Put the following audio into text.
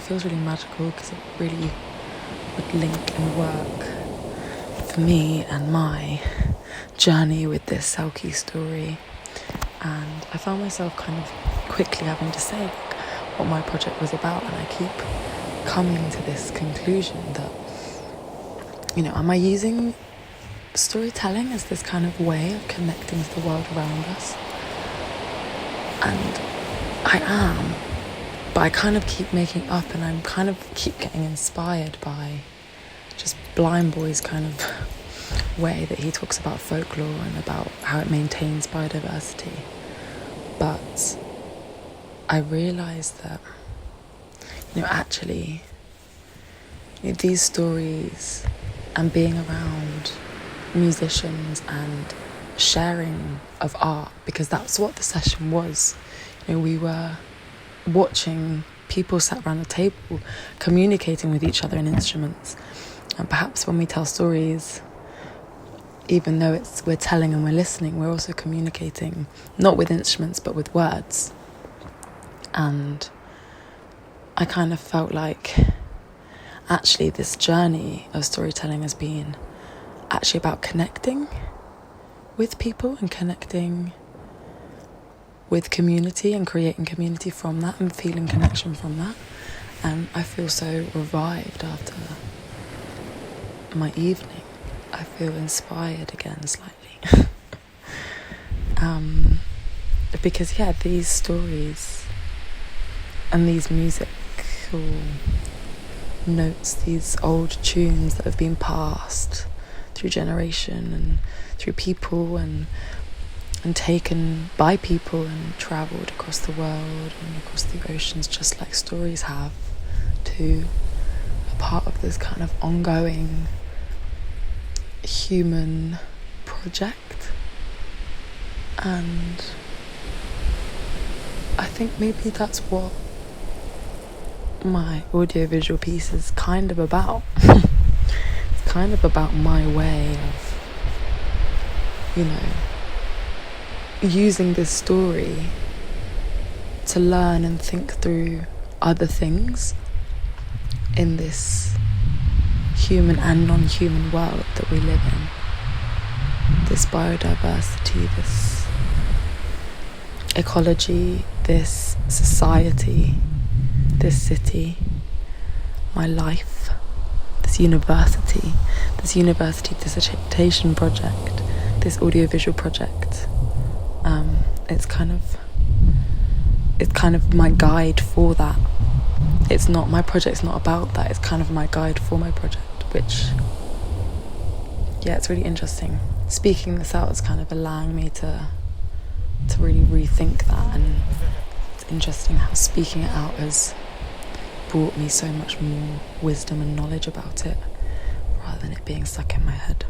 feels really magical because it really would link and work for me and my journey with this selkie story. And I found myself kind of quickly having to say what my project was about, and I keep coming to this conclusion that, am I using storytelling as this kind of way of connecting to the world around us? And I am, but I kind of keep making up, and I'm kind of keep getting inspired by just Blind Boy's kind of way that he talks about folklore and about how it maintains biodiversity. But I realised that, actually, these stories and being around musicians and sharing of art, because that's what the session was. We were watching people sat around the table communicating with each other in instruments. And perhaps when we tell stories, even though we're telling and we're listening, we're also communicating, not with instruments but with words. And I kind of felt like actually this journey of storytelling has been actually about connecting with people and connecting with community and creating community from that and feeling connection from that. And I feel so revived after my evening. I feel inspired again slightly. Because these stories and these musical notes, these old tunes that have been passed through generation and through people and taken by people and travelled across the world and across the oceans, just like stories have, to a part of this kind of ongoing human project. And I think maybe that's what my audiovisual piece is kind of about. It's kind of about my way of, using this story to learn and think through other things in this human and non-human world that we live in. This biodiversity, this ecology, this society, this city, my life, this university dissertation project, this audiovisual project. It's kind of my guide for that. My project's not about that. It's kind of my guide for my project, which, it's really interesting. Speaking this out is kind of allowing me to really rethink that, and it's interesting how speaking it out has brought me so much more wisdom and knowledge about it, rather than it being stuck in my head.